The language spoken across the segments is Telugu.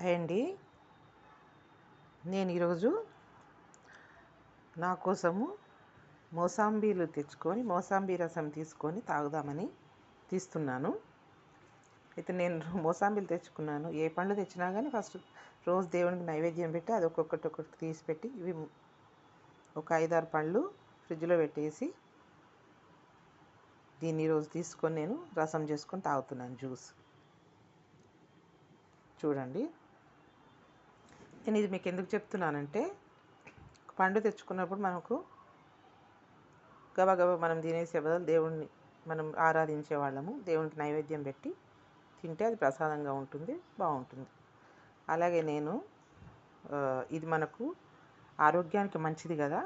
హాయ్ అండి. నేను ఈరోజు నా కోసము మోసాంబీలు తెచ్చుకొని మోసాంబీ రసం తీసుకొని తాగుదామని తీస్తున్నాను. అయితే నేను మోసాంబీలు తెచ్చుకున్నాను. ఏ పండ్లు తెచ్చినా కానీ ఫస్ట్ రోజు దేవునికి నైవేద్యం పెట్టి అది ఒక్కొక్కటి తీసి పెట్టి ఇవి ఒక 5-6 పండ్లు ఫ్రిడ్జ్లో పెట్టేసి దీన్ని ఈరోజు తీసుకొని నేను రసం చేసుకొని తాగుతున్నాను, జ్యూస్. చూడండి, నేను ఇది మీకు ఎందుకు చెప్తున్నానంటే, పండు తెచ్చుకున్నప్పుడు మనకు గబగబా మనం తినేసే బదులు దేవుణ్ణి మనం ఆరాధించే వాళ్ళము, దేవునికి నైవేద్యం పెట్టి తింటే అది ప్రసాదంగా ఉంటుంది, బాగుంటుంది. అలాగే నేను ఇది మనకు ఆరోగ్యానికి మంచిది కదా,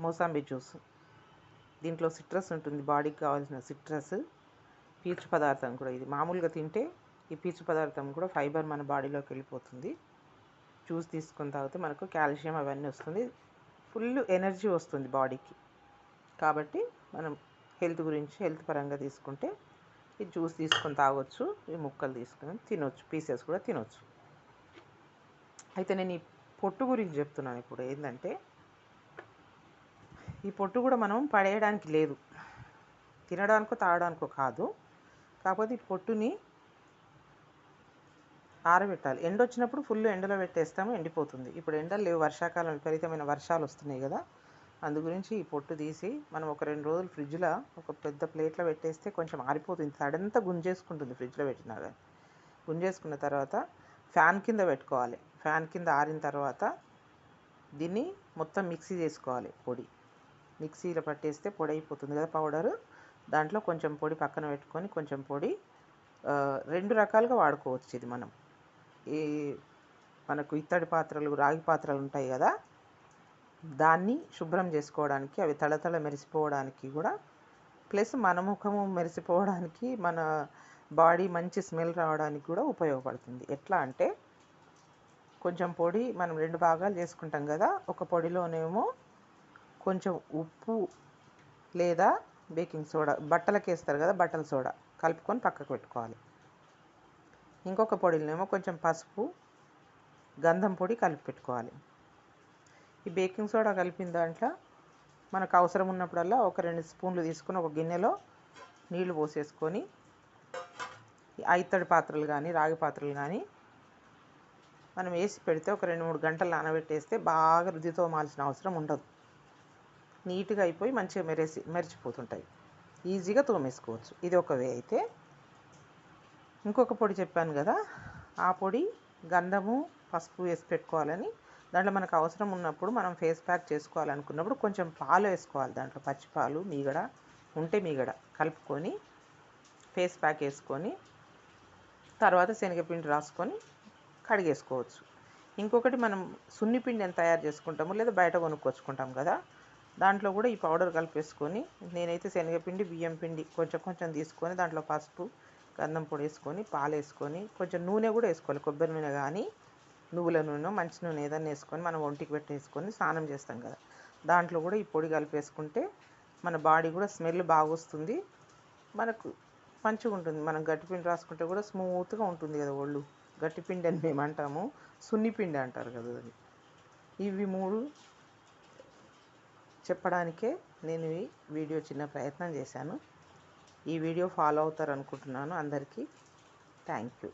మోసాంబీ జ్యూస్. దీంట్లో సిట్రస్ ఉంటుంది, బాడీకి కావాల్సిన సిట్రస్, పీచు పదార్థం కూడా. ఇది మామూలుగా తింటే ఈ పీచు పదార్థం కూడా ఫైబర్ మన బాడీలోకి వెళ్ళిపోతుంది. జ్యూస్ తీసుకొని తాగితే మనకు కాల్షియం అవన్నీ వస్తుంది, ఫుల్ ఎనర్జీ వస్తుంది బాడీకి. కాబట్టి మనం హెల్త్ పరంగా తీసుకుంటే ఈ జ్యూస్ తీసుకొని తాగొచ్చు, ఈ ముక్కలు తీసుకొని తినొచ్చు, పీసెస్ కూడా తినొచ్చు. అయితే నేను ఈ పొట్టు గురించి చెప్తున్నాను ఇప్పుడు. ఏంటంటే, ఈ పొట్టు కూడా మనం పడేయడానికి లేదు, తినడానికో తాగడానికో కాదు. కాకపోతే ఈ పొట్టుని ఆరబెట్టాలి. ఎండ వచ్చినప్పుడు ఫుల్ ఎండలో పెట్టేస్తాము, ఎండిపోతుంది. ఇప్పుడు ఎండలు లేవు, వర్షాకాలం, విపరీతమైన వర్షాలు వస్తున్నాయి కదా, అందు గురించి ఈ పొట్టు తీసి మనం ఒక 2 రోజులు ఫ్రిడ్జ్లో ఒక పెద్ద ప్లేట్లో పెట్టేస్తే కొంచెం ఆరిపోతుంది. తడంతా గుంజేసుకుంటుంది ఫ్రిడ్జ్లో పెట్టినా కానీ. గుంజేసుకున్న తర్వాత ఫ్యాన్ కింద పెట్టుకోవాలి. ఫ్యాన్ కింద ఆరిన తర్వాత దీన్ని మొత్తం మిక్సీ చేసుకోవాలి. పొడి మిక్సీలో పట్టేస్తే పొడి అయిపోతుంది కదా పౌడరు. దాంట్లో కొంచెం పొడి పక్కన పెట్టుకొని, కొంచెం పొడి 2 రకాలుగా వాడుకోవచ్చు. ఇది మనం మనకు ఇత్తడి పాత్రలు, రాగి పాత్రలు ఉంటాయి కదా, దాన్ని శుభ్రం చేసుకోవడానికి, అవి తళతళ మెరిసిపోవడానికి కూడా, ప్లస్ మన ముఖము మెరిసిపోవడానికి, మన బాడీ మంచి స్మెల్ రావడానికి కూడా ఉపయోగపడుతుంది. ఎట్లా అంటే, కొంచెం పొడి మనం 2 భాగాలు చేసుకుంటాం కదా, ఒక పొడిలోనేమో కొంచెం ఉప్పు లేదా బేకింగ్ సోడా, బట్టలకు వేస్తారు కదా, బట్టల సోడా కలుపుకొని పక్కకు పెట్టుకోవాలి. ఇంకొక పొడిలోనేమో కొంచెం పసుపు, గంధం పొడి కలిపి పెట్టుకోవాలి. ఈ బేకింగ్ సోడా కలిపిన దాంట్లో మనకు అవసరం ఉన్నప్పుడల్లా ఒక 2 స్పూన్లు తీసుకొని ఒక గిన్నెలో నీళ్లు పోసేసుకొని, ఇత్తడి పాత్రలు కానీ రాగి పాత్రలు కానీ మనం వేసి పెడితే ఒక 2-3 గంటలు నానబెట్టేస్తే బాగా రుద్దితో మాల్సిన అవసరం ఉండదు. నీట్గా అయిపోయి మంచిగా మెరిచిపోతుంటాయి, ఈజీగా తోమేసుకోవచ్చు. ఇది ఒక వే. అయితే ఇంకొక పొడి చెప్పాను కదా, ఆ పొడి గంధము, పసుపు వేసి పెట్టుకోవాలని. దాంట్లో మనకు అవసరం ఉన్నప్పుడు మనం ఫేస్ ప్యాక్ చేసుకోవాలనుకున్నప్పుడు కొంచెం పాలు వేసుకోవాలి. దాంట్లో పచ్చిపాలు, మీగడ ఉంటే మీగడ కలుపుకొని ఫేస్ ప్యాక్ వేసుకొని, తర్వాత శనగపిండి రాసుకొని కడిగేసుకోవచ్చు. ఇంకొకటి, మనం సున్నిపిండి ఎంత తయారు చేసుకుంటామో లేదా బయట కొనుక్కొచ్చుకుంటాం కదా, దాంట్లో కూడా ఈ పౌడర్ కలిపేసుకొని, నేనైతే శనగపిండి, బియ్యం పిండి కొంచెం తీసుకొని దాంట్లో పసుపు, గంధం పొడి వేసుకొని, పాలు వేసుకొని, కొంచెం నూనె కూడా వేసుకోవాలి. కొబ్బరి నూనె కానీ నువ్వుల నూనె, మంచి నూనె ఏదైనా వేసుకొని మనం ఒంటికి పెట్టేసుకొని స్నానం చేస్తాం కదా, దాంట్లో కూడా ఈ పొడి కలిపేసుకుంటే మన బాడీ కూడా స్మెల్ బాగా వస్తుంది, మనకు మంచిగా ఉంటుంది. మనం గట్టిపిండి రాసుకుంటే కూడా స్మూత్గా ఉంటుంది కదా ఒళ్ళు. గట్టిపిండి అని మేము అంటాము, సున్నిపిండి అంటారు కదా అది. ఇవి 3 చెప్పడానికే నేను ఈ వీడియో చిన్న ప్రయత్నం చేశాను. ఈ వీడియో ఫాలో అవుతారు అనుకుంటున్నాను. అందరికీ థ్యాంక్ యూ.